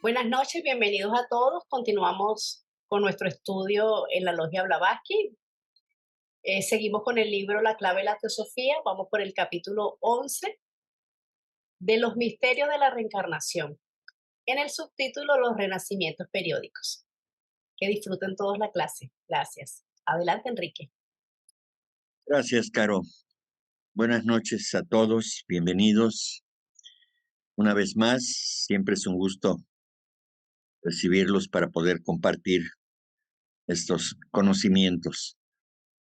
Buenas noches, bienvenidos a todos. Continuamos con nuestro estudio en la Logia Blavatsky. Seguimos con el libro La clave de la teosofía. Vamos por el capítulo 11 de los misterios de la reencarnación. En el subtítulo Los renacimientos periódicos. Que disfruten todos la clase. Gracias. Adelante, Enrique. Gracias, Caro. Buenas noches a todos, bienvenidos. Una vez más, siempre es un gusto recibirlos para poder compartir estos conocimientos.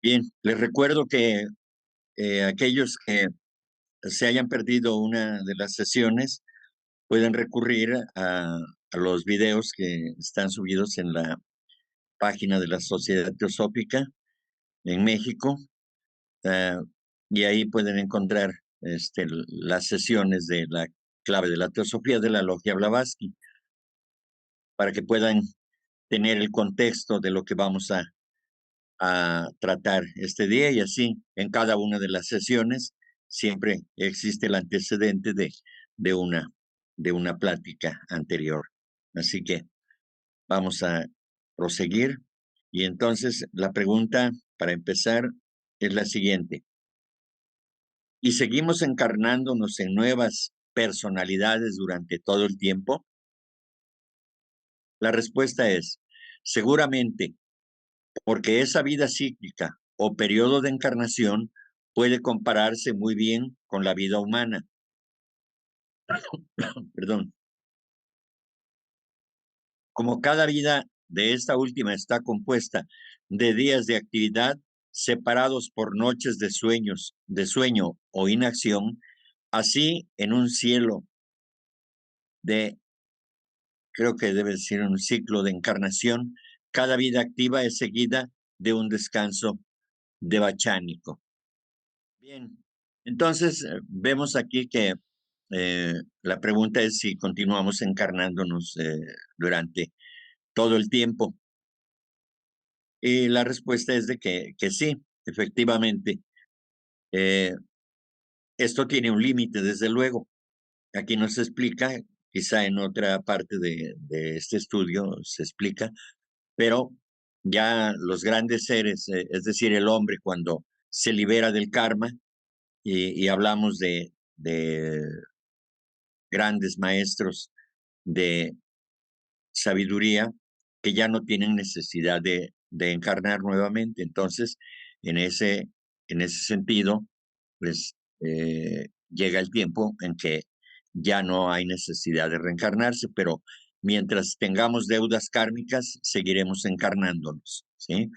Bien, les recuerdo que aquellos que se hayan perdido una de las sesiones pueden recurrir a los videos que están subidos en la página de la Sociedad Teosófica en México, ah, y ahí pueden encontrar las sesiones de la clave de la teosofía de la Logia Blavatsky, para que puedan tener el contexto de lo que vamos a tratar este día, y así en cada una de las sesiones siempre existe el antecedente de una, de una plática anterior. Así que vamos a proseguir. Y entonces la pregunta para empezar es la siguiente: ¿y seguimos encarnándonos en nuevas personalidades durante todo el tiempo? La respuesta es seguramente, porque esa vida cíclica o periodo de encarnación puede compararse muy bien con la vida humana. Perdón. Como cada vida de esta última está compuesta de días de actividad separados por noches de sueño o inacción, así en un cielo de, creo que debe ser un ciclo de encarnación, cada vida activa es seguida de un descanso devachánico. Bien, entonces vemos aquí que la pregunta es si continuamos encarnándonos durante todo el tiempo. Y la respuesta es de que sí, efectivamente. Eh, Esto tiene un límite, desde luego. Aquí no se explica, quizá en otra parte de este estudio se explica, pero ya los grandes seres, es decir, el hombre cuando se libera del karma, y hablamos de grandes maestros de sabiduría que ya no tienen necesidad de encarnar nuevamente. Entonces, en ese sentido, pues llega el tiempo en que ya no hay necesidad de reencarnarse, pero mientras tengamos deudas kármicas, seguiremos encarnándonos, ¿sí?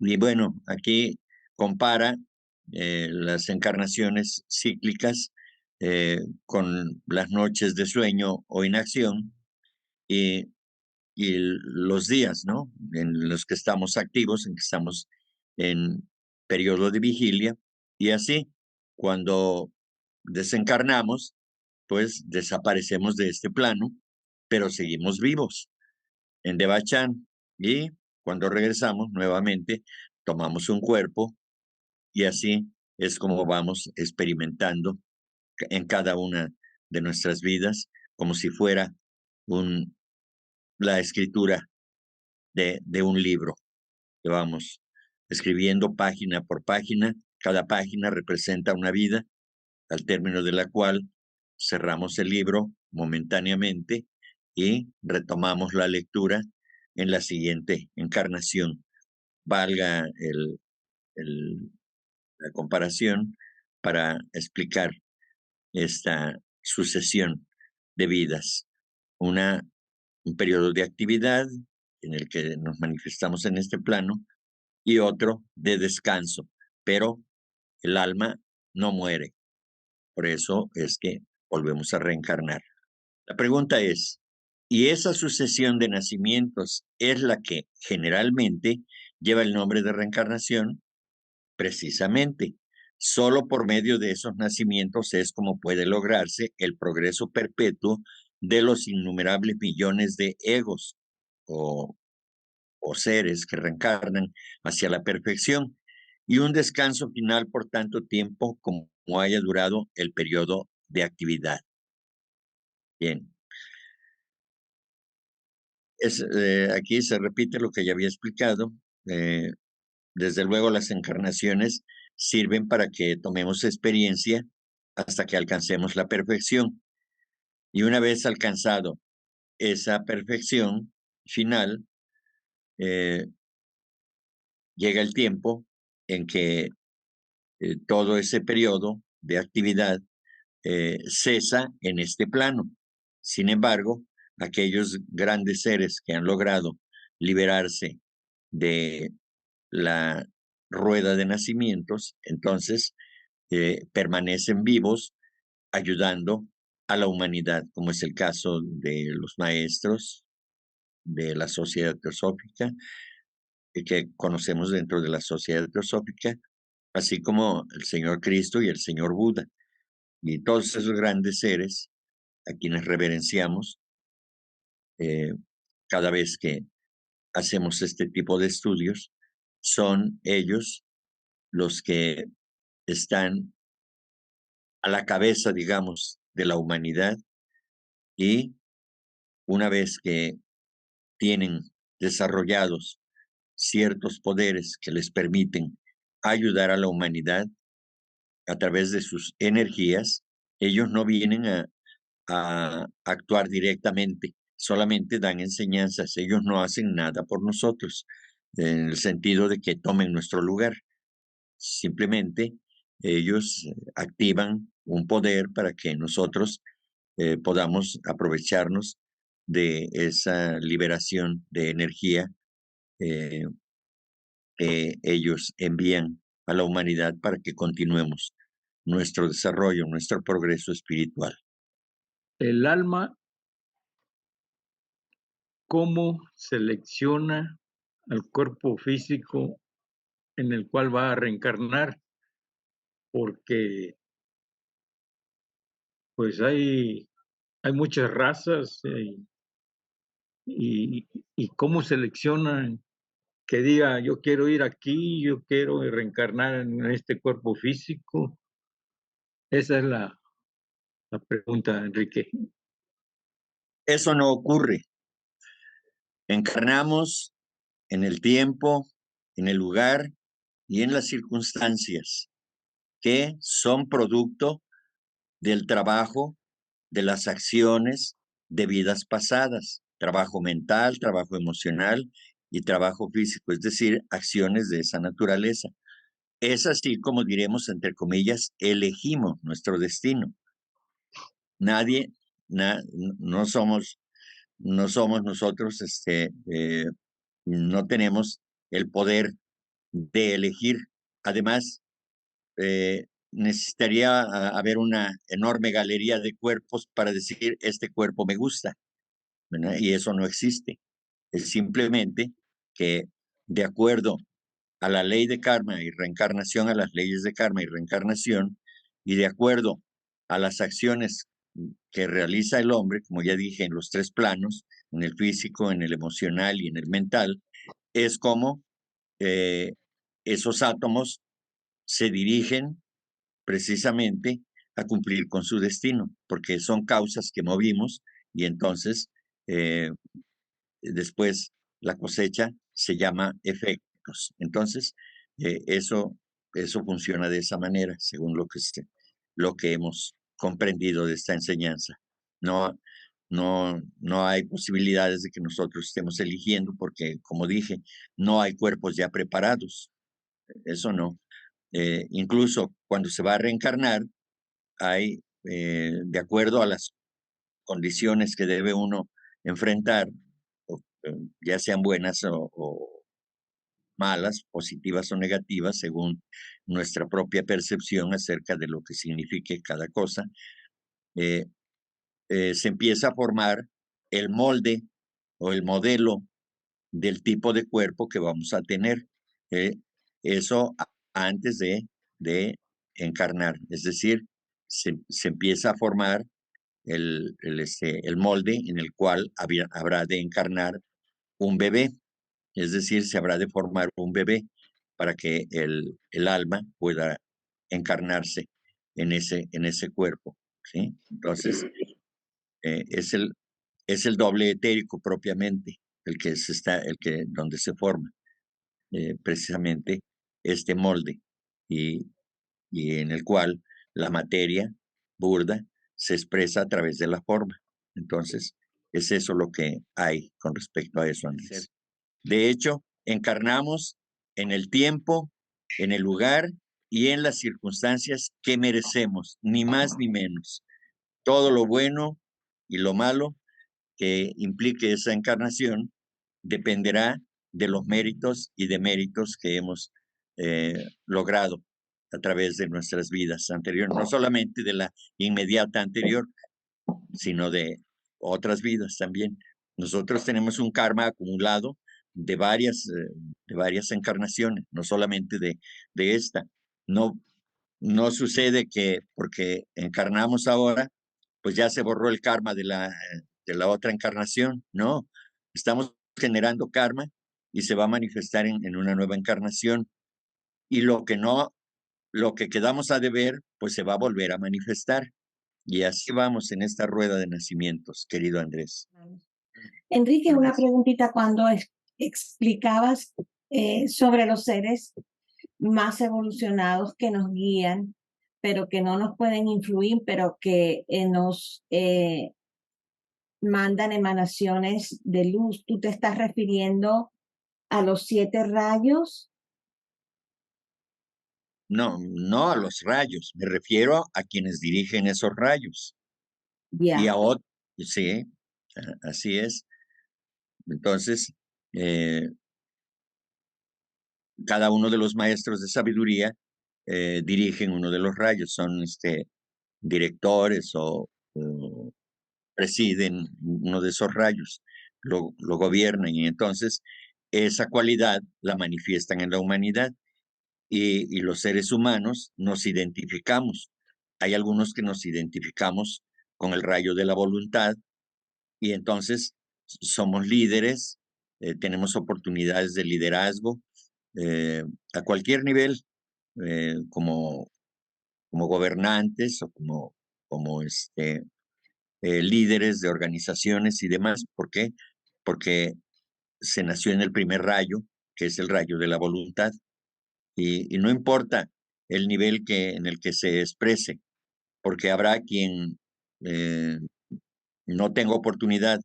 Y bueno, aquí compara las encarnaciones cíclicas con las noches de sueño o inacción, y, y los días, ¿no? En los que estamos activos, en que estamos en periodo de vigilia, y así, cuando desencarnamos, pues desaparecemos de este plano, pero seguimos vivos en Devachan, y cuando regresamos nuevamente, tomamos un cuerpo, y así es como vamos experimentando en cada una de nuestras vidas, como si fuera un, la escritura de un libro que vamos escribiendo página por página. Cada página representa una vida, al término de la cual cerramos el libro momentáneamente y retomamos la lectura en la siguiente encarnación. Valga el- la comparación para explicar esta sucesión de vidas. Una, un periodo de actividad en el que nos manifestamos en este plano, y otro de descanso, pero el alma no muere. Por eso es que volvemos a reencarnar. La pregunta es, ¿y esa sucesión de nacimientos es la que generalmente lleva el nombre de reencarnación? Precisamente, solo por medio de esos nacimientos es como puede lograrse el progreso perpetuo de los innumerables millones de egos o, o seres que reencarnan hacia la perfección, y un descanso final por tanto tiempo como haya durado el periodo de actividad. Bien, Aquí se repite lo que ya había explicado. eh, Desde luego, las encarnaciones sirven para que tomemos experiencia hasta que alcancemos la perfección. Y una vez alcanzado esa perfección final, eh, llega el tiempo en que todo ese periodo de actividad cesa en este plano. Sin embargo, aquellos grandes seres que han logrado liberarse de la rueda de nacimientos, entonces permanecen vivos ayudando a la humanidad, como es el caso de los maestros de la Sociedad Teosófica, que conocemos dentro de la Sociedad Teosófica, así como el Señor Cristo y el Señor Buda, y todos esos grandes seres a quienes reverenciamos eh, cada vez que hacemos este tipo de estudios, son ellos los que están a la cabeza, digamos, de la humanidad, y una vez que tienen desarrollados ciertos poderes que les permiten ayudar a la humanidad a través de sus energías, ellos no vienen a actuar directamente, solamente dan enseñanzas, ellos no hacen nada por nosotros, en el sentido de que tomen nuestro lugar. Simplemente ellos activan un poder para que nosotros podamos aprovecharnos de esa liberación de energía eh, que ellos envían a la humanidad para que continuemos nuestro desarrollo, nuestro progreso espiritual. El alma, ¿cómo selecciona al cuerpo físico en el cual va a reencarnar? Porque pues hay muchas razas y cómo seleccionan que diga yo quiero ir aquí, yo quiero reencarnar en este cuerpo físico. Esa es la pregunta, Enrique. Eso no ocurre. Encarnamos en el tiempo, en el lugar y en las circunstancias que son producto del trabajo, de las acciones de vidas pasadas, trabajo mental, trabajo emocional y trabajo físico, es decir, acciones de esa naturaleza. Es así como diremos, entre comillas, elegimos nuestro destino. Nadie, no somos, no somos nosotros, no tenemos el poder de elegir. Además, necesitaría haber una enorme galería de cuerpos para decir, este cuerpo me gusta, ¿verdad? Y eso no existe. Es simplemente que, de acuerdo a la ley de karma y reencarnación, a las leyes de karma y reencarnación, y de acuerdo a las acciones que realiza el hombre, como ya dije, en los tres planos, en el físico, en el emocional y en el mental, es como esos átomos se dirigen precisamente a cumplir con su destino, porque son causas que movimos y entonces eh, después la cosecha se llama efectos. Entonces, eso funciona de esa manera, según lo que hemos comprendido de esta enseñanza. No, no hay posibilidades de que nosotros estemos eligiendo porque, como dije, no hay cuerpos ya preparados. Eso no. Incluso cuando se va a reencarnar, hay, de acuerdo a las condiciones que debe uno enfrentar, ya sean buenas o malas, positivas o negativas, según nuestra propia percepción acerca de lo que signifique cada cosa, eh, se empieza a formar el molde o el modelo del tipo de cuerpo que vamos a tener. eh, Eso antes de encarnar, es decir, se empieza a formar el molde en el cual habrá de encarnar un bebé, es decir, se habrá de formar un bebé para que el alma pueda encarnarse en ese cuerpo, ¿sí? Entonces, es el doble etérico propiamente, donde se forma precisamente este molde y, y en el cual la materia burda se expresa a través de la forma. Entonces, es eso lo que hay con respecto a eso, Andrés. De hecho, encarnamos en el tiempo, en el lugar y en las circunstancias que merecemos, ni más ni menos. Todo lo bueno y lo malo que implique esa encarnación dependerá de los méritos y deméritos que hemos logrado a través de nuestras vidas anteriores, no solamente de la inmediata anterior, sino de otras vidas también. Nosotros tenemos un karma acumulado de varias encarnaciones, no solamente de esta. No, no sucede que porque encarnamos ahora, pues ya se borró el karma de la otra encarnación. No, estamos generando karma y se va a manifestar en una nueva encarnación. Y lo que quedamos a deber, pues se va a volver a manifestar. Y así vamos en esta rueda de nacimientos, querido Andrés. Enrique, una preguntita cuando explicabas sobre los seres más evolucionados que nos guían, pero que no nos pueden influir, pero que nos mandan emanaciones de luz. ¿Tú te estás refiriendo a los 7 rayos? No, no a los rayos, me refiero a quienes dirigen esos rayos. Ya. Y a otros, sí, así es. Entonces, cada uno de los maestros de sabiduría dirigen uno de los rayos, son directores o presiden uno de esos rayos, lo gobiernan y entonces esa cualidad la manifiestan en la humanidad y los seres humanos nos identificamos. Hay algunos que nos identificamos con el rayo de la voluntad y entonces somos líderes, tenemos oportunidades de liderazgo a cualquier nivel, como gobernantes o como líderes de organizaciones y demás. ¿Por qué? Porque se nació en el primer rayo, que es el rayo de la voluntad, y no importa el nivel en el que se exprese, porque habrá quien no tenga oportunidad,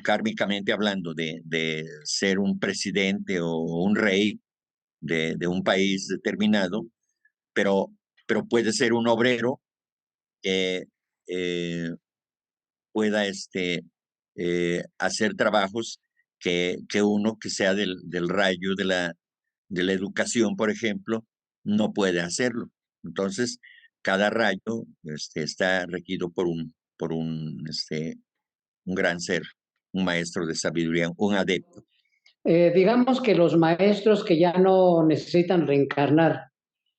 kármicamente hablando, de ser un presidente o un rey de un país determinado, pero puede ser un obrero que pueda hacer trabajos que uno que sea del rayo de la educación, por ejemplo, no puede hacerlo. Entonces, cada rayo está regido un gran ser, un maestro de sabiduría, un adepto. Digamos que los maestros que ya no necesitan reencarnar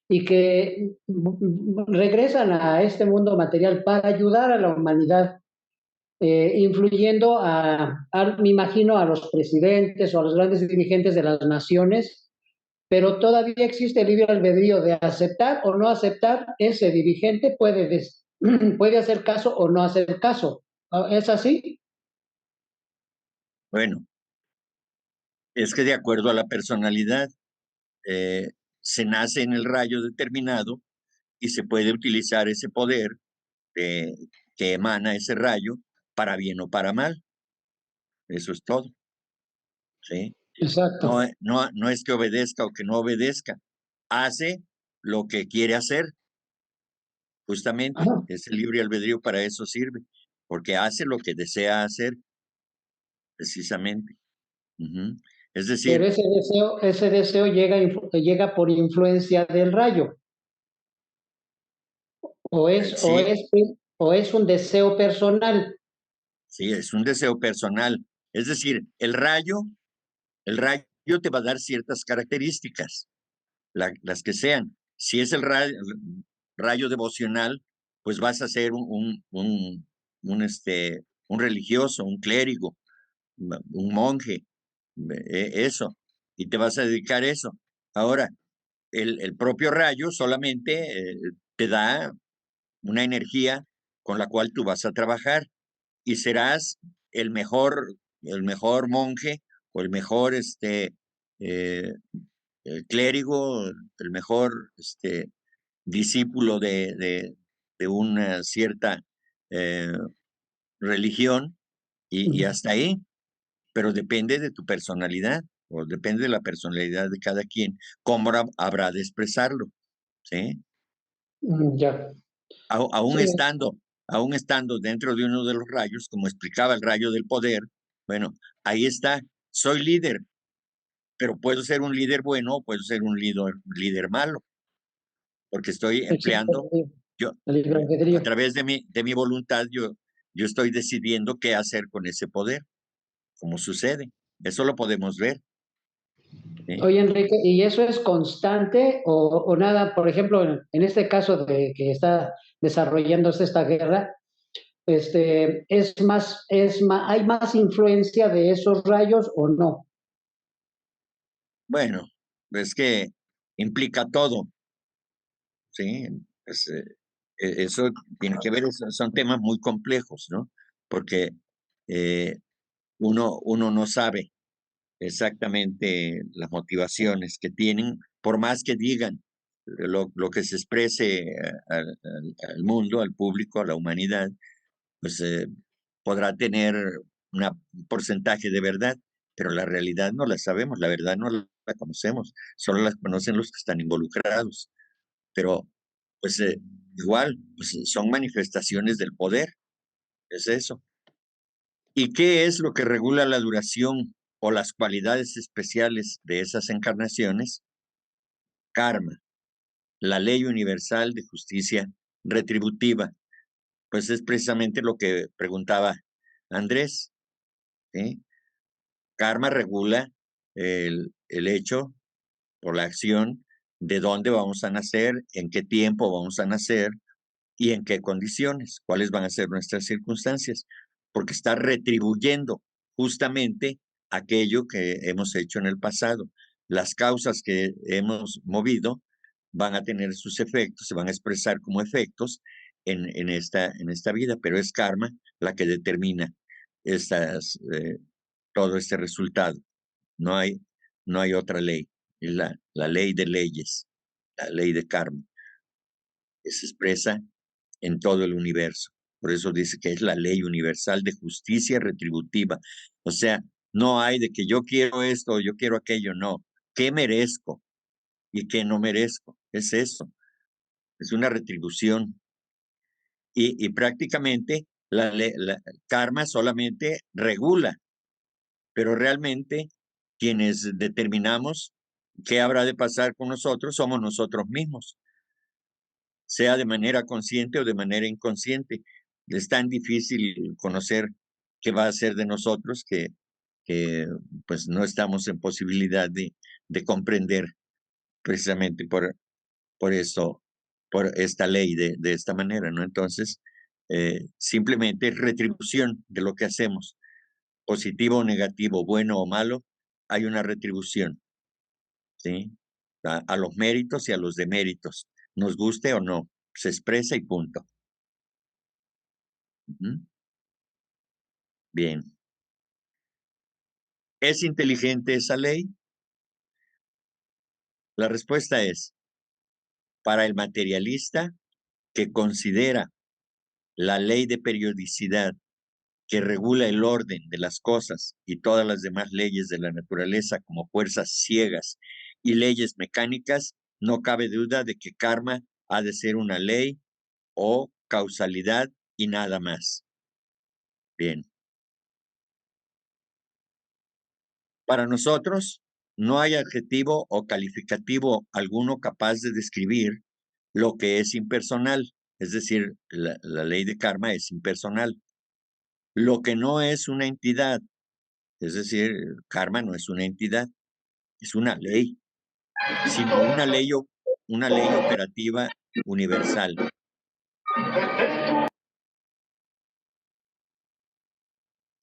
y que regresan a este mundo material para ayudar a la humanidad, influyendo me imagino, a los presidentes o a los grandes dirigentes de las naciones, pero todavía existe el libre albedrío de aceptar o no aceptar. Ese dirigente puede hacer caso o no hacer caso. ¿Es así? Bueno, es que de acuerdo a la personalidad, se nace en el rayo determinado y se puede utilizar ese poder que emana ese rayo para bien o para mal. Eso es todo. ¿Sí? Exacto. No es que obedezca o que no obedezca. Hace lo que quiere hacer. Justamente, Ajá. ese libre albedrío para eso sirve, porque hace lo que desea hacer, precisamente. Es decir, Pero ese deseo llega por influencia del rayo, sí, o es un deseo personal. sí, es un deseo personal. Es decir, el rayo te va a dar ciertas características, las que sean. Si es el rayo devocional, pues vas a ser un religioso, un clérigo, un monje, eso, y te vas a dedicar a eso. Ahora, el propio rayo solamente te da una energía con la cual tú vas a trabajar y serás el mejor el mejor monje o el mejor clérigo, el mejor discípulo de una cierta religión y hasta ahí, pero depende de tu personalidad o depende de la personalidad de cada quien, cómo habrá de expresarlo, ¿sí? Ya. Aún Sí. aún estando dentro de uno de los rayos, como explicaba el rayo del poder, bueno, ahí está, soy líder, pero puedo ser un líder bueno o puedo ser un líder malo, porque estoy Existe empleando, yo, el libre a albedrío. través de mi voluntad, yo estoy decidiendo qué hacer con ese poder, como sucede. Eso lo podemos ver, ¿sí? Oye, Enrique, ¿y eso es constante o nada? Por ejemplo, en este caso de que está desarrollándose esta guerra, ¿hay más influencia de esos rayos o no? Bueno, es que implica todo, ¿sí? Pues, eso tiene que ver, son temas muy complejos, ¿no? Porque uno no sabe exactamente las motivaciones que tienen, por más que digan lo que se exprese al mundo, al público, a la humanidad, pues podrá tener un porcentaje de verdad, pero la realidad no la sabemos, la verdad no la conocemos, solo la conocen los que están involucrados. Pero, pues igual, pues, son manifestaciones del poder, es eso. ¿Y qué es lo que regula la duración o las cualidades especiales de esas encarnaciones? Karma, la ley universal de justicia retributiva. Pues es precisamente lo que preguntaba Andrés, ¿sí? Karma regula el hecho o la acción de dónde vamos a nacer, en qué tiempo vamos a nacer y en qué condiciones, cuáles van a ser nuestras circunstancias, porque está retribuyendo justamente aquello que hemos hecho en el pasado. Las causas que hemos movido van a tener sus efectos, se van a expresar como efectos en esta vida, pero es karma la que determina estas, todo este resultado. No hay, no hay otra ley, es la ley de leyes, la ley de karma, que se expresa en todo el universo. Por eso dice que es la ley universal de justicia retributiva. O sea, no hay de que yo quiero esto o yo quiero aquello, no. ¿Qué merezco y qué no merezco? Es eso, es una retribución. Y prácticamente la karma solamente regula, pero realmente quienes determinamos qué habrá de pasar con nosotros somos nosotros mismos, sea de manera consciente o de manera inconsciente. Es tan difícil conocer qué va a ser de nosotros que pues no estamos en posibilidad de comprender precisamente por eso, por esta ley de esta manera, ¿no? Entonces, simplemente es retribución de lo que hacemos, positivo o negativo, bueno o malo, hay una retribución, ¿sí? A los méritos y a los deméritos, nos guste o no, se expresa y punto. Ujú. Bien. ¿Es inteligente esa ley? La respuesta es, para el materialista que considera la ley de periodicidad que regula el orden de las cosas y todas las demás leyes de la naturaleza como fuerzas ciegas y leyes mecánicas, no cabe duda de que karma ha de ser una ley o causalidad y nada más. Bien. Para nosotros, no hay adjetivo o calificativo alguno capaz de describir lo que es impersonal, es decir, la ley de karma es impersonal. Lo que no es una entidad, es decir, karma no es una entidad, es una ley, sino una ley operativa universal.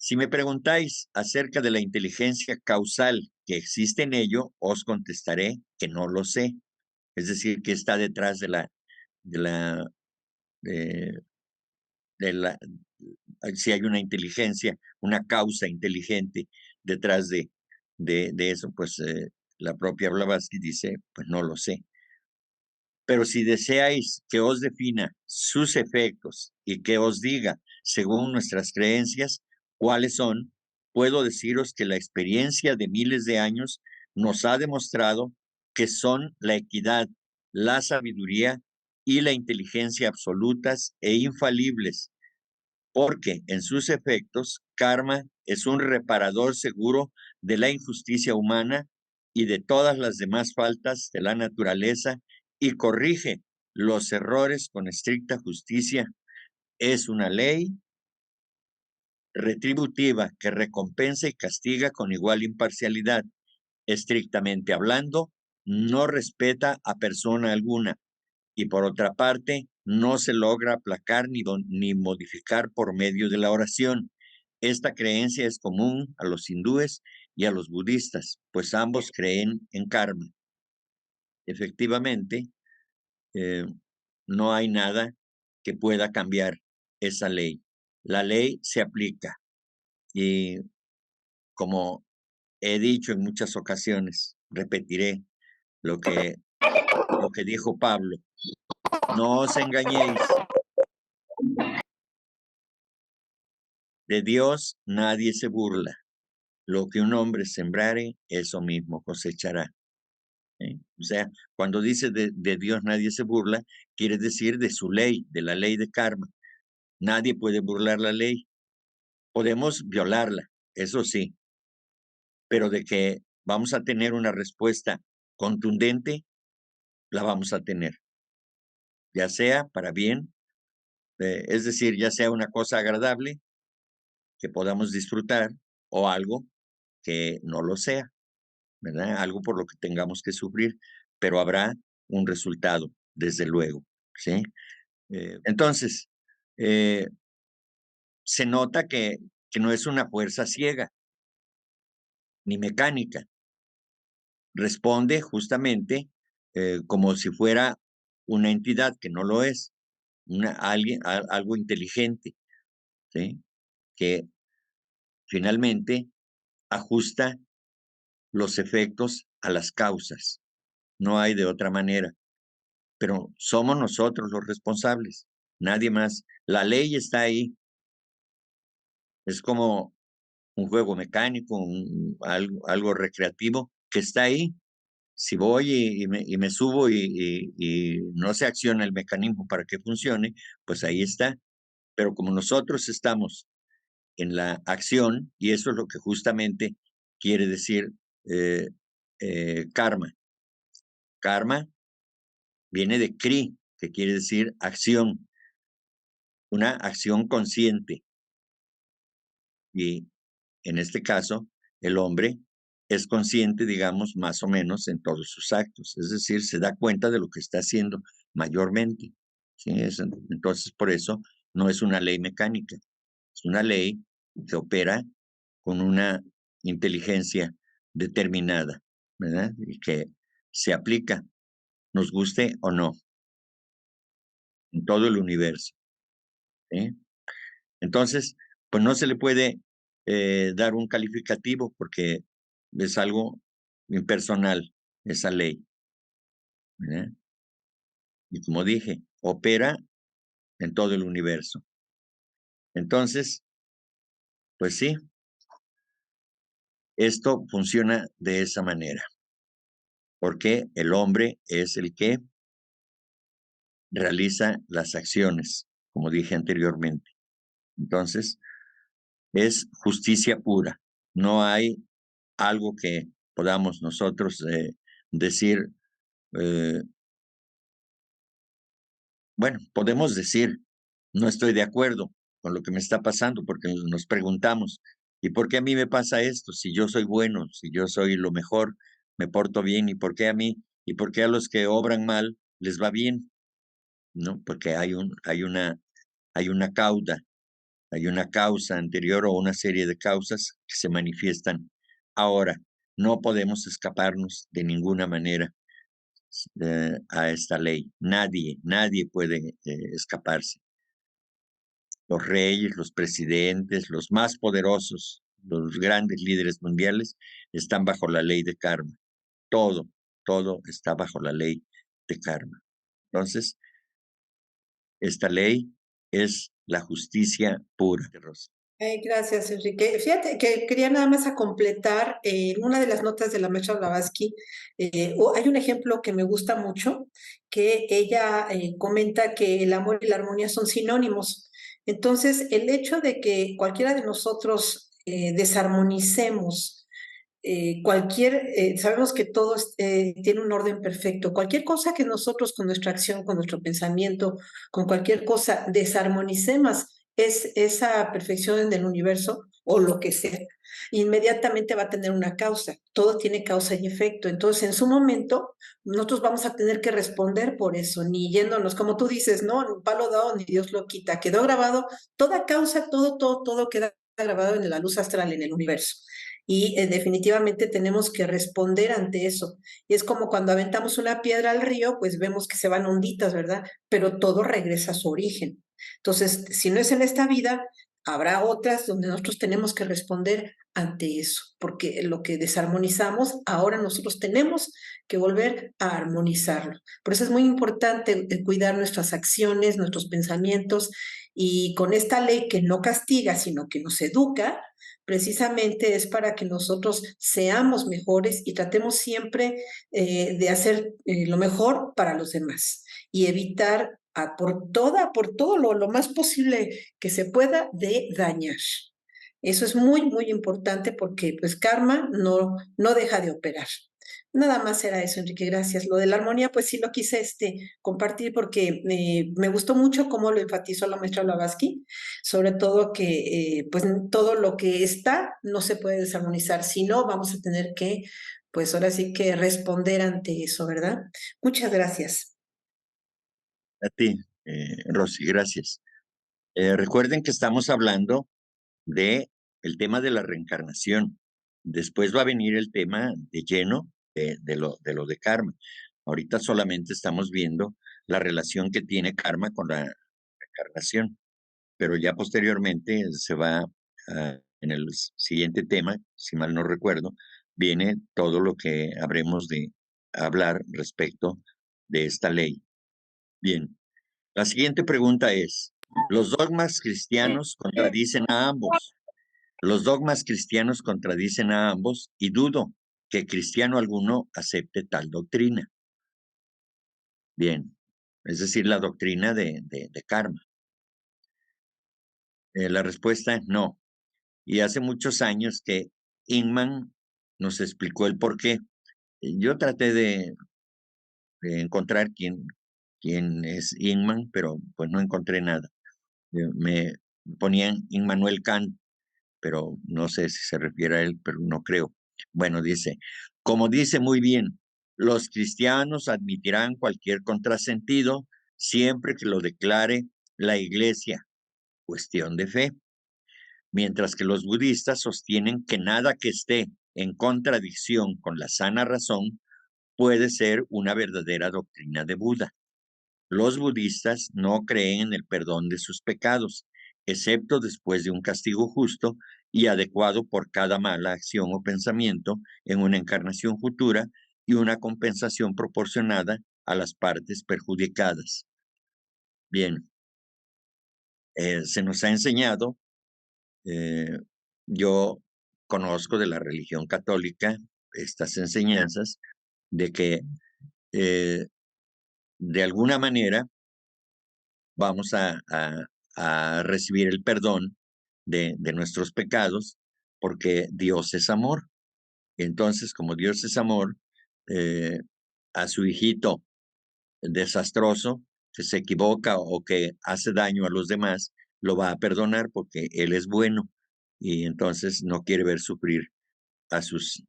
Si me preguntáis acerca de la inteligencia causal que existe en ello, os contestaré que no lo sé. Es decir, que está detrás de la, de, de la, si hay una inteligencia, una causa inteligente detrás de eso, pues la propia Blavatsky dice, pues no lo sé. Pero si deseáis que os defina sus efectos y que os diga, según nuestras creencias, cuáles son, puedo deciros que la experiencia de miles de años nos ha demostrado que son la equidad, la sabiduría y la inteligencia absolutas e infalibles, porque en sus efectos, karma es un reparador seguro de la injusticia humana y de todas las demás faltas de la naturaleza y corrige los errores con estricta justicia. Es una ley retributiva que recompensa y castiga con igual imparcialidad. Estrictamente hablando, no respeta a persona alguna y por otra parte, no se logra aplacar ni modificar por medio de la oración. Esta creencia es común a los hindúes y a los budistas, pues ambos creen en karma. Efectivamente, no hay nada que pueda cambiar esa ley. La ley se aplica y como he dicho en muchas ocasiones, repetiré lo que dijo Pablo, no os engañéis, de Dios nadie se burla, lo que un hombre sembrare, eso mismo cosechará. O sea, cuando dice de Dios nadie se burla, quiere decir de su ley, de la ley de karma. Nadie puede burlar la ley. Podemos violarla, eso sí, pero de que vamos a tener una respuesta contundente, la vamos a tener, ya sea para bien, es decir, ya sea una cosa agradable que podamos disfrutar o algo que no lo sea, ¿verdad? Algo por lo que tengamos que sufrir, pero habrá un resultado, desde luego, ¿sí? Entonces, se nota que no es una fuerza ciega ni mecánica. Responde justamente como si fuera una entidad que no lo es, algo inteligente, ¿sí? Que finalmente ajusta los efectos a las causas. No hay de otra manera. Pero somos nosotros los responsables, nadie más. La ley está ahí. Es como un juego mecánico, algo recreativo que está ahí. Si voy y me subo y no se acciona el mecanismo para que funcione, pues ahí está. Pero como nosotros estamos en la acción, y eso es lo que justamente quiere decir karma. Karma viene de kri, que quiere decir acción, una acción consciente. Y en este caso, el hombre es consciente, digamos, más o menos en todos sus actos, es decir, se da cuenta de lo que está haciendo mayormente. ¿Sí? Entonces, por eso no es una ley mecánica, es una ley que opera con una inteligencia determinada, ¿verdad? Y que se aplica, nos guste o no, en todo el universo. ¿Sí? Entonces, pues no se le puede dar un calificativo porque es algo impersonal, esa ley. ¿Verdad? Y como dije, opera en todo el universo. Entonces, pues sí, esto funciona de esa manera, porque el hombre es el que realiza las acciones, como dije anteriormente. Entonces, es justicia pura. No hay algo que podamos nosotros decir, bueno, podemos decir, no estoy de acuerdo con lo que me está pasando, porque nos preguntamos, ¿y por qué a mí me pasa esto? Si yo soy bueno, si yo soy lo mejor, me porto bien, ¿y por qué a mí? ¿Y por qué a los que obran mal les va bien? ¿No? Porque hay una causa, hay una causa anterior o una serie de causas que se manifiestan ahora. No podemos escaparnos de ninguna manera a esta ley. Nadie puede escaparse. Los reyes, los presidentes, los más poderosos, los grandes líderes mundiales están bajo la ley de karma. Todo, todo está bajo la ley de karma. Entonces, esta ley es la justicia pura, Rosa. Gracias, Enrique. Fíjate que quería nada más a completar en una de las notas de la maestra Blavatsky. Hay un ejemplo que me gusta mucho, que ella comenta que el amor y la armonía son sinónimos. Entonces, el hecho de que cualquiera de nosotros desarmonicemos sabemos que todo tiene un orden perfecto. Cualquier cosa que nosotros con nuestra acción, con nuestro pensamiento, con cualquier cosa desarmonicemos esa perfección en el universo o lo que sea, inmediatamente va a tener una causa. Todo tiene causa y efecto. Entonces, en su momento, nosotros vamos a tener que responder por eso, ni yéndonos, como tú dices, no, palo dado ni Dios lo quita. Quedó grabado, toda causa, todo queda grabado en la luz astral, en el universo. Y definitivamente tenemos que responder ante eso. Y es como cuando aventamos una piedra al río, pues vemos que se van onditas, ¿verdad? Pero todo regresa a su origen. Entonces, si no es en esta vida, habrá otras donde nosotros tenemos que responder ante eso, porque lo que desarmonizamos, ahora nosotros tenemos que volver a armonizarlo. Por eso es muy importante cuidar nuestras acciones, nuestros pensamientos, y con esta ley que no castiga, sino que nos educa, precisamente es para que nosotros seamos mejores y tratemos siempre de hacer lo mejor para los demás y evitar por todo lo más posible que se pueda de dañar. Eso es muy, muy importante porque pues karma no deja de operar. Nada más era eso, Enrique, gracias. Lo de la armonía, pues sí lo quise compartir porque me gustó mucho cómo lo enfatizó la maestra Blavatsky, sobre todo que pues todo lo que está no se puede desarmonizar, sino vamos a tener que, pues ahora sí que responder ante eso, ¿verdad? Muchas gracias. A ti, Rosy, gracias. Recuerden que estamos hablando de el tema de la reencarnación. Después va a venir el tema de lleno de lo de karma. Ahorita solamente estamos viendo la relación que tiene karma con la reencarnación, pero ya posteriormente se va en el siguiente tema, si mal no recuerdo, viene todo lo que habremos de hablar respecto de esta ley. Bien, la siguiente pregunta es, ¿los dogmas cristianos contradicen a ambos? Los dogmas cristianos contradicen a ambos y dudo que cristiano alguno acepte tal doctrina. Bien, es decir, la doctrina de karma. La respuesta es no. Y hace muchos años que Inman nos explicó el por qué. Yo traté de encontrar quién es Inman, pero pues no encontré nada. Me ponían Immanuel Kant, pero no sé si se refiere a él, pero no creo. Bueno, dice, como dice muy bien, los cristianos admitirán cualquier contrasentido siempre que lo declare la Iglesia, cuestión de fe, mientras que los budistas sostienen que nada que esté en contradicción con la sana razón puede ser una verdadera doctrina de Buda. Los budistas no creen en el perdón de sus pecados, excepto después de un castigo justo y adecuado por cada mala acción o pensamiento en una encarnación futura y una compensación proporcionada a las partes perjudicadas. Bien, se nos ha enseñado, yo conozco de la religión católica estas enseñanzas de que de alguna manera vamos a recibir el perdón de nuestros pecados, porque Dios es amor. Entonces, como Dios es amor, a su hijito desastroso, que se equivoca o que hace daño a los demás, lo va a perdonar porque Él es bueno y entonces no quiere ver sufrir a sus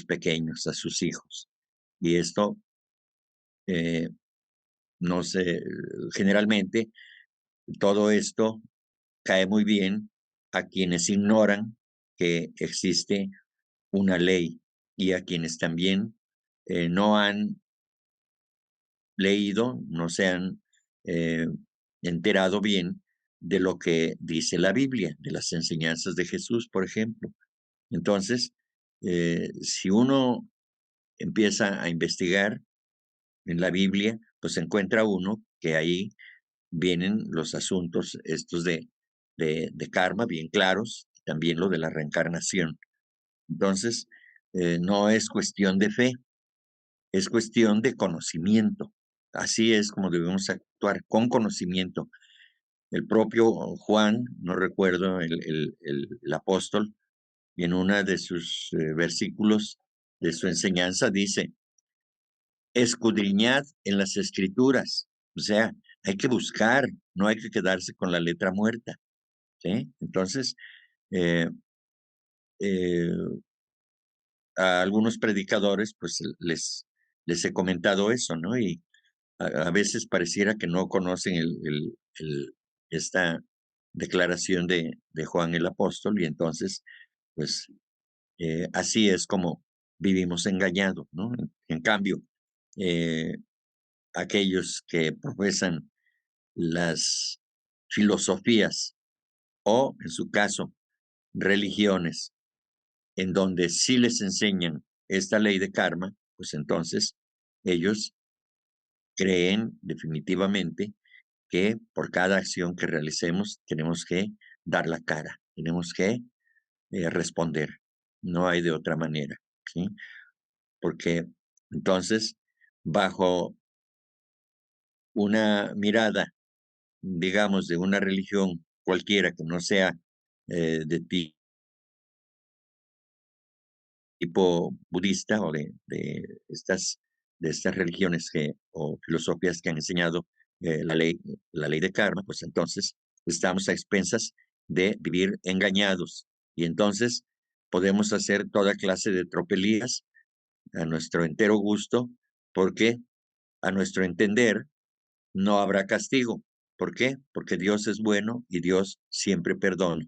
pequeños, a sus hijos. Y esto, no sé, generalmente todo esto cae muy bien a quienes ignoran que existe una ley y a quienes también no han leído, no se han enterado bien de lo que dice la Biblia, de las enseñanzas de Jesús, por ejemplo. Entonces, si uno empieza a investigar en la Biblia, pues encuentra uno que ahí vienen los asuntos estos de karma bien claros, también lo de la reencarnación. Entonces, no es cuestión de fe, es cuestión de conocimiento. Así es como debemos actuar, con conocimiento. El propio Juan, no recuerdo, el apóstol, y en uno de sus versículos de su enseñanza dice, escudriñad en las escrituras. O sea, hay que buscar, no hay que quedarse con la letra muerta. ¿Sí? Entonces, eh, eh, a algunos predicadores, pues les he comentado eso, ¿no? Y a veces pareciera que no conocen esta declaración de Juan el apóstol, y entonces, pues, así es como vivimos engañados, ¿no? En cambio, eh, aquellos que profesan las filosofías o, en su caso, religiones, en donde sí les enseñan esta ley de karma, pues entonces ellos creen definitivamente que por cada acción que realicemos tenemos que dar la cara, tenemos que responder. No hay de otra manera, ¿sí? Porque entonces, bajo una mirada, digamos, de una religión cualquiera que no sea de tipo budista o de estas religiones o filosofías que han enseñado la ley de karma, pues entonces estamos a expensas de vivir engañados. Y entonces podemos hacer toda clase de tropelías a nuestro entero gusto, porque a nuestro entender no habrá castigo. ¿Por qué? Porque Dios es bueno y Dios siempre perdona.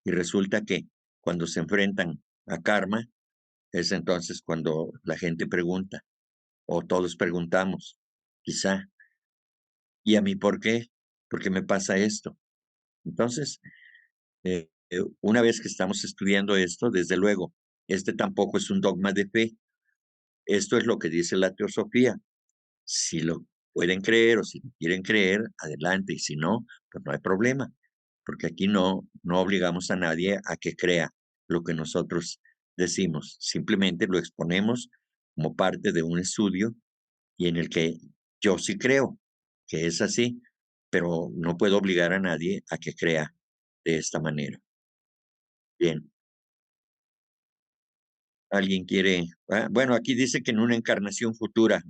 Y resulta que cuando se enfrentan a karma, es entonces cuando la gente pregunta, o todos preguntamos, quizá, ¿y a mí por qué? ¿Por qué me pasa esto? Entonces, una vez que estamos estudiando esto, desde luego, este tampoco es un dogma de fe. Esto es lo que dice la teosofía. Si lo pueden creer o si quieren creer, adelante. Y si no, pues no hay problema, porque aquí no obligamos a nadie a que crea lo que nosotros decimos. Simplemente lo exponemos como parte de un estudio y en el que yo sí creo que es así, pero no puedo obligar a nadie a que crea de esta manera. Bien, ¿alguien quiere? Bueno, aquí dice que en una encarnación futura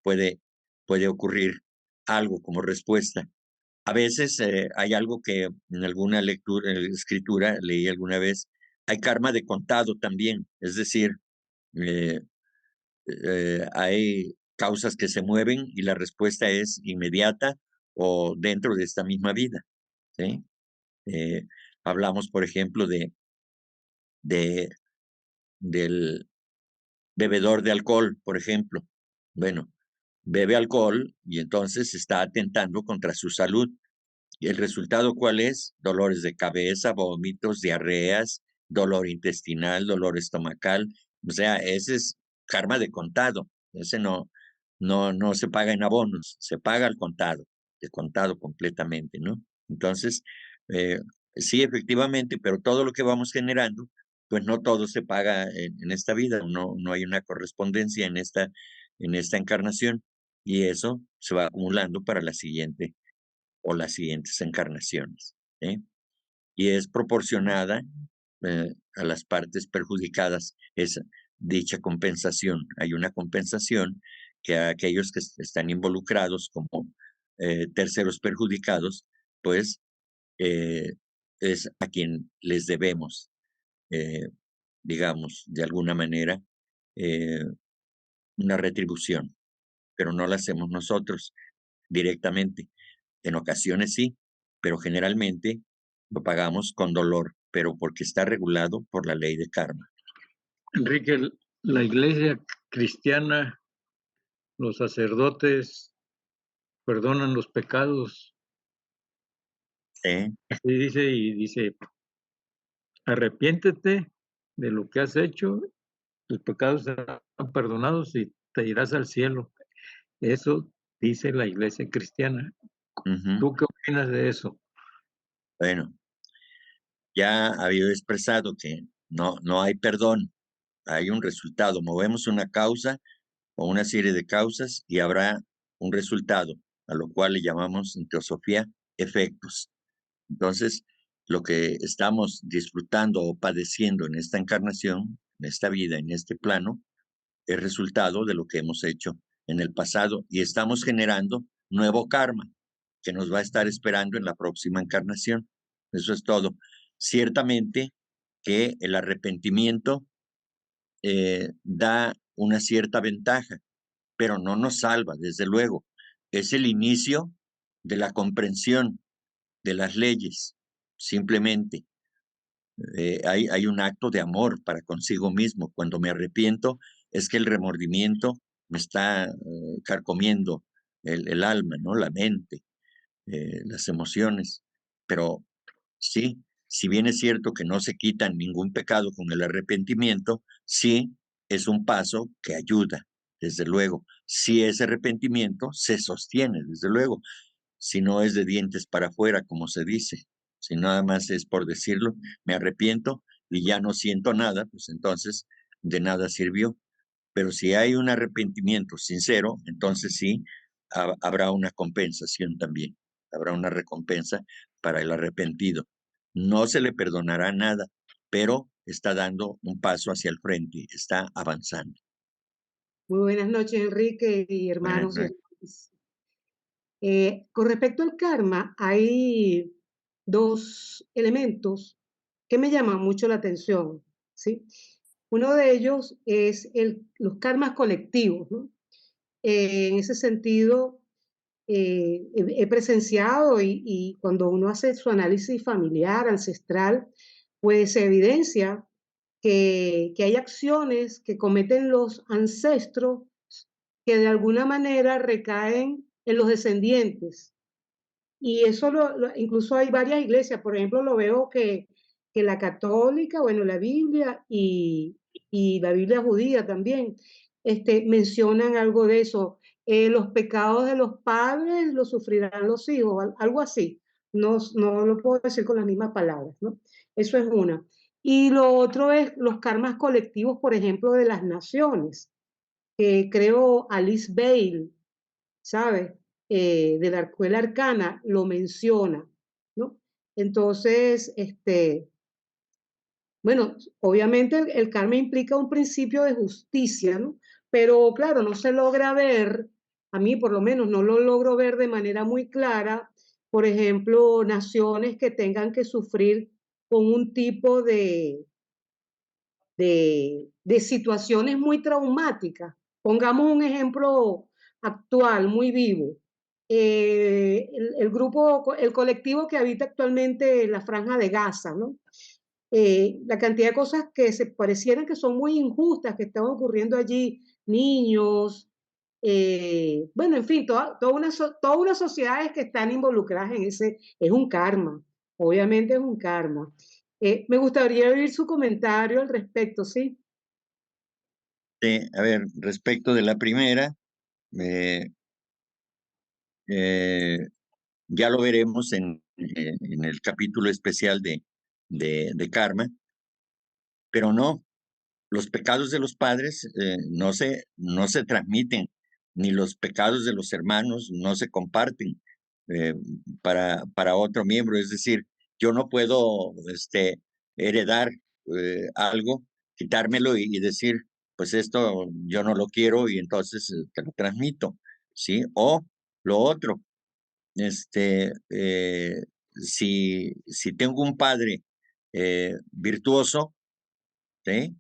puede ocurrir algo como respuesta. A veces hay algo que en alguna lectura, escritura, leí alguna vez, hay karma de contado también, es decir, eh, hay causas que se mueven y la respuesta es inmediata o dentro de esta misma vida, ¿sí? Eh, hablamos, por ejemplo, de, del bebedor de alcohol, por ejemplo. Bueno, bebe alcohol y entonces está atentando contra su salud. ¿Y el resultado cuál es? Dolores de cabeza, vómitos, diarreas, dolor intestinal, dolor estomacal. O sea, ese es karma de contado. Ese no se paga en abonos, se paga al contado, de contado completamente, ¿no? Entonces, eh, sí, efectivamente, pero todo lo que vamos generando, pues no todo se paga en esta vida, no hay una correspondencia en esta encarnación, y eso se va acumulando para la siguiente o las siguientes encarnaciones, ¿sí? Y es proporcionada a las partes perjudicadas esa dicha compensación. Hay una compensación que a aquellos que están involucrados como terceros perjudicados, pues eh, es a quien les debemos, eh, digamos, de alguna manera, eh, una retribución, pero no la hacemos nosotros directamente. En ocasiones sí, pero generalmente lo pagamos con dolor, pero porque está regulado por la ley de karma. Enrique, la iglesia cristiana, los sacerdotes perdonan los pecados. Así dice, y dice, arrepiéntete de lo que has hecho, tus pecados serán perdonados y te irás al cielo. Eso dice la iglesia cristiana. Ujú. ¿Tú qué opinas de eso? Bueno, ya había expresado que no hay perdón, hay un resultado. Movemos una causa o una serie de causas y habrá un resultado, a lo cual le llamamos en teosofía efectos. Entonces, lo que estamos disfrutando o padeciendo en esta encarnación, en esta vida, en este plano, es resultado de lo que hemos hecho en el pasado y estamos generando nuevo karma que nos va a estar esperando en la próxima encarnación. Eso es todo. Ciertamente que el arrepentimiento da una cierta ventaja, pero no nos salva, desde luego. Es el inicio de la comprensión de las leyes, simplemente. Hay un acto de amor para consigo mismo. Cuando me arrepiento, es que el remordimiento me está carcomiendo el alma, ¿no? La mente, las emociones. Pero sí, si bien es cierto que no se quita ningún pecado con el arrepentimiento, sí es un paso que ayuda, desde luego. Si ese arrepentimiento se sostiene, desde luego, si no es de dientes para afuera, como se dice, si nada más es por decirlo, me arrepiento y ya no siento nada, pues entonces de nada sirvió. Pero si hay un arrepentimiento sincero, entonces sí habrá una compensación también, habrá una recompensa para el arrepentido. No se le perdonará nada, pero está dando un paso hacia el frente, está avanzando. Muy buenas noches, Enrique y Buenas hermanos y noches. hermanas. Con respecto al karma, hay dos elementos que me llaman mucho la atención, ¿sí? Uno de ellos es los karmas colectivos, ¿no? En ese sentido, he presenciado y cuando uno hace su análisis familiar, ancestral, pues se evidencia que hay acciones que cometen los ancestros que de alguna manera recaen en los descendientes. Y eso incluso hay varias iglesias, por ejemplo, lo veo que la católica, bueno, la Biblia y la Biblia judía también, mencionan algo de eso. Los pecados de los padres los sufrirán los hijos, algo así. No lo puedo decir con las mismas palabras, ¿no? Eso es una. Y lo otro es los karmas colectivos, por ejemplo, de las naciones. Creo Alice Bale, ¿sabes? De la escuela arcana lo menciona, ¿no? Entonces, bueno, obviamente el karma implica un principio de justicia, ¿no? Pero claro, no se logra ver, a mí por lo menos no lo logro ver de manera muy clara, por ejemplo, naciones que tengan que sufrir con un tipo de situaciones muy traumáticas. Pongamos un ejemplo actual, muy vivo. El colectivo que habita actualmente en la Franja de Gaza, ¿no? La cantidad de cosas que se parecieran que son muy injustas, que están ocurriendo allí, niños, bueno, en fin, toda una sociedades que están involucradas en ese, es un karma, obviamente es un karma. Me gustaría oír su comentario al respecto, ¿sí? A ver, respecto de la primera, eh, ya lo veremos en el capítulo especial de karma, pero no, los pecados de los padres no se transmiten, ni los pecados de los hermanos no se comparten eh, para otro miembro. Es decir, yo no puedo heredar algo, quitármelo y decir, pues esto yo no lo quiero y entonces te lo transmito, ¿sí? O lo otro, si tengo un padre virtuoso, ¿sí?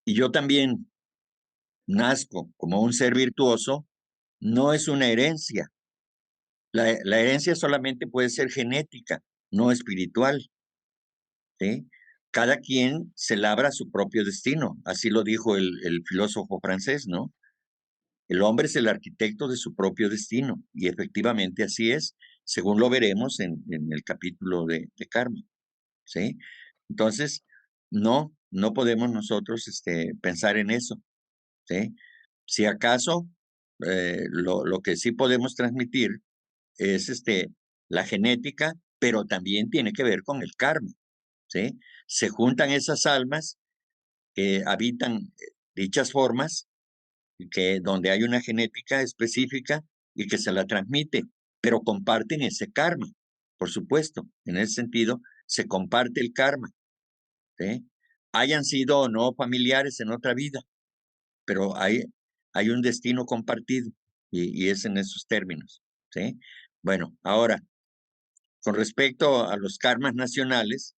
Y yo también nazco como un ser virtuoso, no es una herencia. La herencia solamente puede ser genética, no espiritual, ¿sí? Cada quien se labra su propio destino, así lo dijo el filósofo francés, ¿no? El hombre es el arquitecto de su propio destino, y efectivamente así es. según lo veremos en el capítulo de karma, ¿sí? Entonces, no podemos nosotros pensar en eso, ¿sí? Si acaso, lo que sí podemos transmitir es la genética, pero también tiene que ver con el karma, ¿sí? Se juntan esas almas que habitan dichas formas, donde hay una genética específica y que se la transmite, pero comparten ese karma, por supuesto. En ese sentido, se comparte el karma, ¿sí? Hayan sido o no familiares en otra vida, pero hay un destino compartido y es en esos términos, ¿sí? Bueno, ahora, con respecto a los karmas nacionales,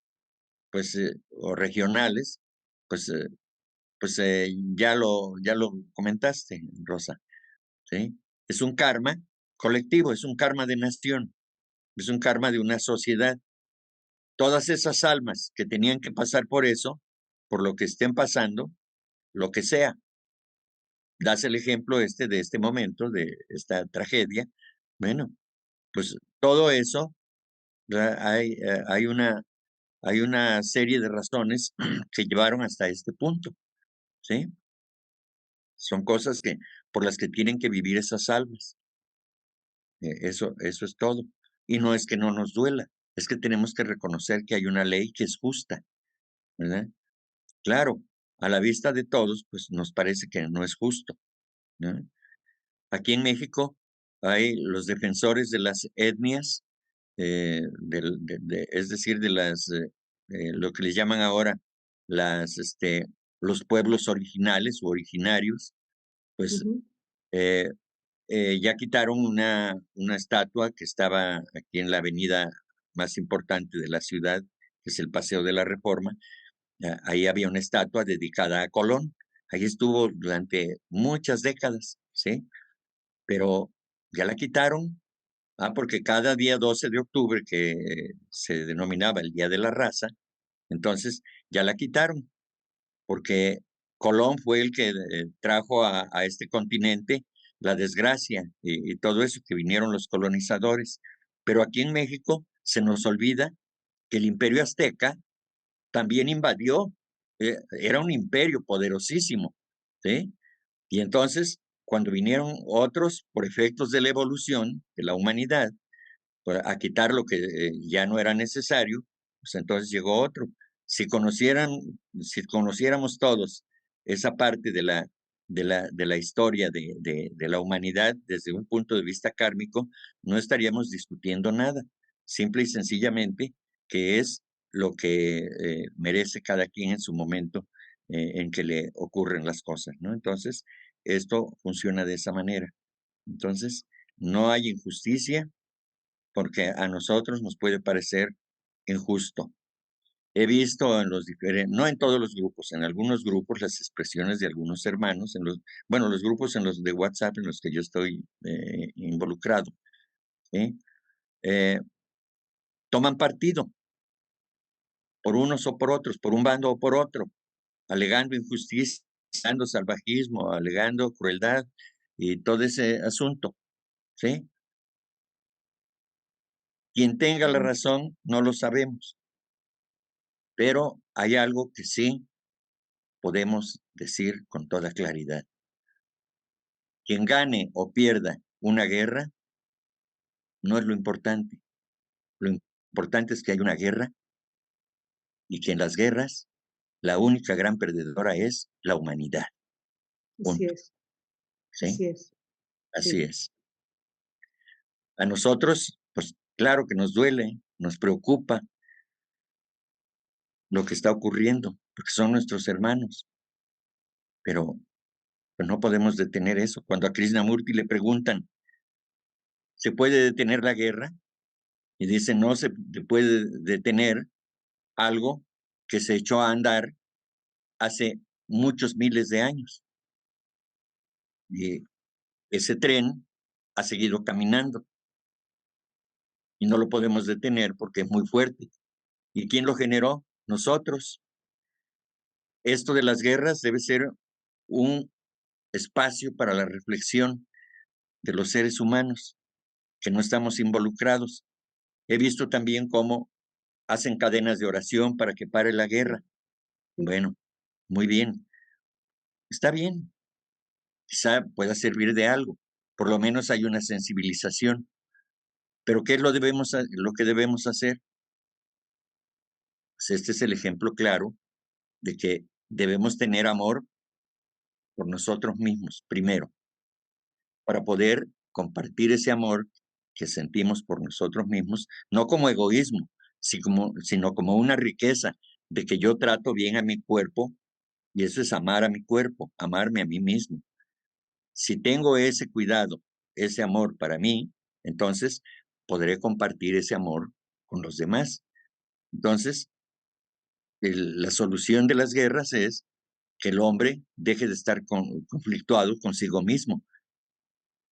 pues, o regionales, pues, ya lo comentaste, Rosa, ¿sí? Es un karma colectivo, es un karma de nación, es un karma de una sociedad. Todas esas almas que tenían que pasar por eso, por lo que estén pasando, lo que sea. Das el ejemplo de este momento, de esta tragedia. Bueno, pues todo eso, hay una serie de razones que llevaron hasta este punto, ¿sí? Son cosas por las que tienen que vivir esas almas. Eso es todo. Y no es que no nos duela, es que tenemos que reconocer que hay una ley que es justa, ¿verdad? Claro, a la vista de todos, pues nos parece que no es justo, ¿no? Aquí en México hay los defensores de las etnias, es decir, de lo que les llaman ahora los pueblos originales o originarios, pues Ujú. eh, ya quitaron una estatua que estaba aquí en la avenida más importante de la ciudad, que es el Paseo de la Reforma. Ahí había una estatua dedicada a Colón. Ahí estuvo durante muchas décadas, ¿sí? Pero ya la quitaron, porque cada día 12 de octubre, que se denominaba el Día de la Raza, entonces ya la quitaron, porque Colón fue el que trajo a este continente la desgracia y todo eso, que vinieron los colonizadores. Pero aquí en México se nos olvida que el Imperio Azteca también invadió, era un imperio poderosísimo, ¿sí? Y entonces, cuando vinieron otros, por efectos de la evolución de la humanidad, a quitar lo que ya no era necesario, pues entonces llegó otro. Si conociéramos todos esa parte de la historia de la humanidad desde un punto de vista kármico, no estaríamos discutiendo nada. Simple y sencillamente que es lo que merece cada quien en su momento en que le ocurren las cosas, ¿no? Entonces, esto funciona de esa manera. Entonces, no hay injusticia, porque a nosotros nos puede parecer injusto. He visto no en todos los grupos, en algunos grupos, las expresiones de algunos hermanos, los grupos en los de WhatsApp en los que yo estoy involucrado, ¿sí? Toman partido por unos o por otros, por un bando o por otro, alegando injusticia, alegando salvajismo, alegando crueldad y todo ese asunto, ¿sí? Quien tenga la razón, no lo sabemos, pero hay algo que sí podemos decir con toda claridad. Quien gane o pierda una guerra no es lo importante. Lo importante es que hay una guerra y que en las guerras la única gran perdedora es la humanidad. Así Punto. es, ¿Sí? así es. Así Sí. es. A nosotros, pues claro que nos duele, nos preocupa lo que está ocurriendo, porque son nuestros hermanos, pero pues no podemos detener eso. Cuando a Krishnamurti le preguntan, ¿se puede detener la guerra? Y dice, no se puede detener algo que se echó a andar hace muchos miles de años. Y ese tren ha seguido caminando y no lo podemos detener porque es muy fuerte. ¿Y quién lo generó? Nosotros. Esto de las guerras debe ser un espacio para la reflexión de los seres humanos, que no estamos involucrados. He visto también cómo hacen cadenas de oración para que pare la guerra. Bueno, muy bien. Está bien. Quizá pueda servir de algo. Por lo menos hay una sensibilización. Pero ¿qué es lo que debemos hacer? Pues este es el ejemplo claro de que debemos tener amor por nosotros mismos, primero, para poder compartir ese amor que sentimos por nosotros mismos, no como egoísmo, sino como una riqueza de que yo trato bien a mi cuerpo, y eso es amar a mi cuerpo, amarme a mí mismo. Si tengo ese cuidado, ese amor para mí, entonces podré compartir ese amor con los demás. Entonces, la solución de las guerras es que el hombre deje de estar conflictuado consigo mismo,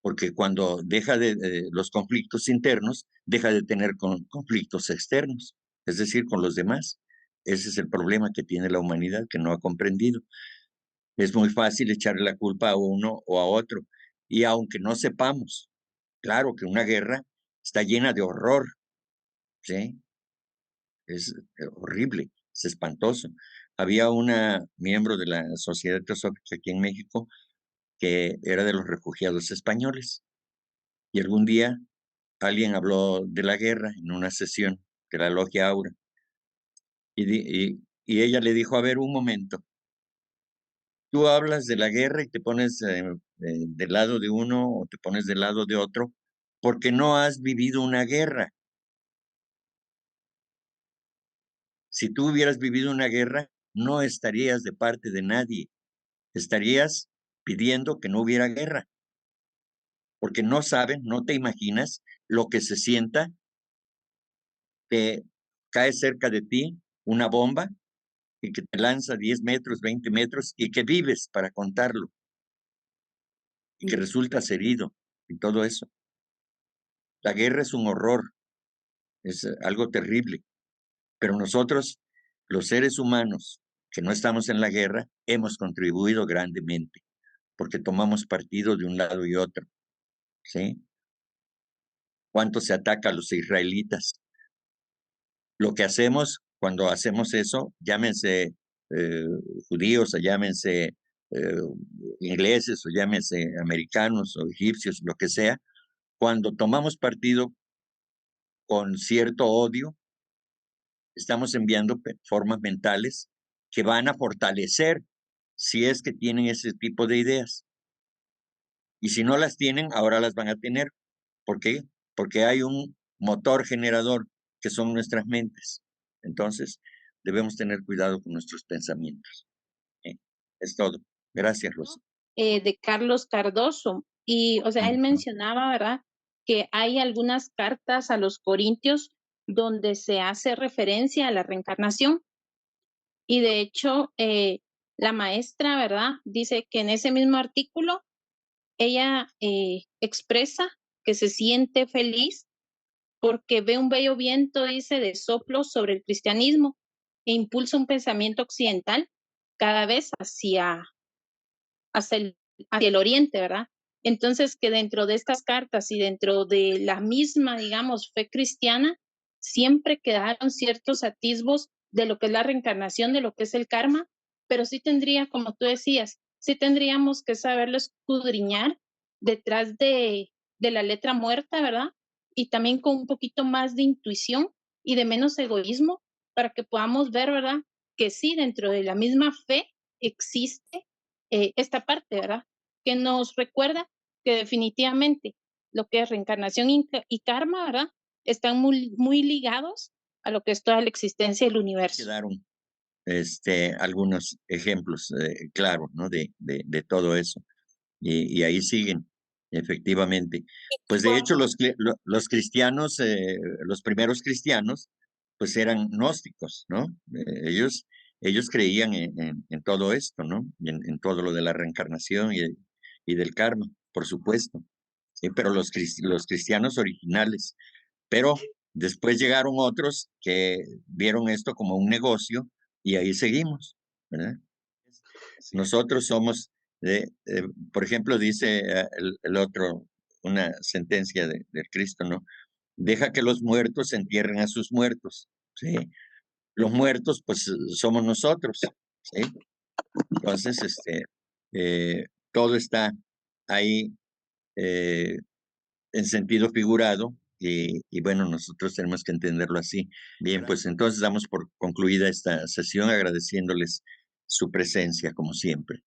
porque cuando deja de los conflictos internos, deja de tener conflictos externos, es decir, con los demás. Ese es el problema que tiene la humanidad, que no ha comprendido. Es muy fácil echarle la culpa a uno o a otro, y aunque no sepamos, claro que una guerra está llena de horror, ¿sí? Es horrible, es espantoso. Había una miembro de la Sociedad Teosófica aquí en México que era de los refugiados españoles. Y algún día alguien habló de la guerra en una sesión de la Logia Aura. Y ella le dijo, a ver, un momento, tú hablas de la guerra y te pones del lado de uno o te pones del lado de otro, porque no has vivido una guerra. Si tú hubieras vivido una guerra, no estarías de parte de nadie. Estarías pidiendo que no hubiera guerra, porque no saben, no te imaginas lo que se sienta que cae cerca de ti una bomba y que te lanza 10 metros, 20 metros y que vives para contarlo y que resultas herido y todo eso. La guerra es un horror, es algo terrible, pero nosotros, los seres humanos que no estamos en la guerra, hemos contribuido grandemente porque tomamos partido de un lado y otro, ¿sí? ¿Cuánto se ataca a los israelitas? Lo que hacemos cuando hacemos eso, llámense judíos o llámense ingleses o llámense americanos o egipcios, lo que sea, cuando tomamos partido con cierto odio, estamos enviando formas mentales que van a fortalecer si es que tienen ese tipo de ideas. Y si no las tienen, ahora las van a tener. ¿Por qué? Porque hay un motor generador que son nuestras mentes. Entonces, debemos tener cuidado con nuestros pensamientos. Es todo. Gracias, Rosa. De Carlos Cardoso. Y, o sea, él mencionaba, ¿verdad?, que hay algunas cartas a los Corintios donde se hace referencia a la reencarnación. Y de hecho, la maestra, ¿verdad?, dice que en ese mismo artículo ella expresa que se siente feliz porque ve un bello viento, dice, de soplo sobre el cristianismo e impulsa un pensamiento occidental cada vez hacia el oriente, ¿verdad? Entonces, que dentro de estas cartas y dentro de la misma, digamos, fe cristiana, siempre quedaron ciertos atisbos de lo que es la reencarnación, de lo que es el karma, pero sí tendría, como tú decías, sí tendríamos que saberlo escudriñar detrás de la letra muerta, ¿verdad? Y también con un poquito más de intuición y de menos egoísmo para que podamos ver, ¿verdad?, que sí, dentro de la misma fe existe esta parte, ¿verdad?, que nos recuerda que definitivamente lo que es reencarnación y karma, ¿verdad?, están muy, muy ligados a lo que es toda la existencia del universo. Quedaron algunos ejemplos claros, ¿no?, de todo eso. Y ahí siguen, efectivamente. Pues de hecho los cristianos, los primeros cristianos, pues eran gnósticos, ¿no? Ellos creían en todo esto, ¿no? En todo lo de la reencarnación y del karma, por supuesto. Pero los cristianos originales. Pero después llegaron otros que vieron esto como un negocio y ahí seguimos, ¿verdad? Nosotros somos, por ejemplo, dice el otro, una sentencia del Cristo, ¿no? Deja que los muertos entierren a sus muertos, ¿sí? Los muertos, pues, somos nosotros, ¿sí? Entonces, todo está ahí en sentido figurado y bueno, nosotros tenemos que entenderlo así. Bien, pues entonces damos por concluida esta sesión agradeciéndoles su presencia, como siempre.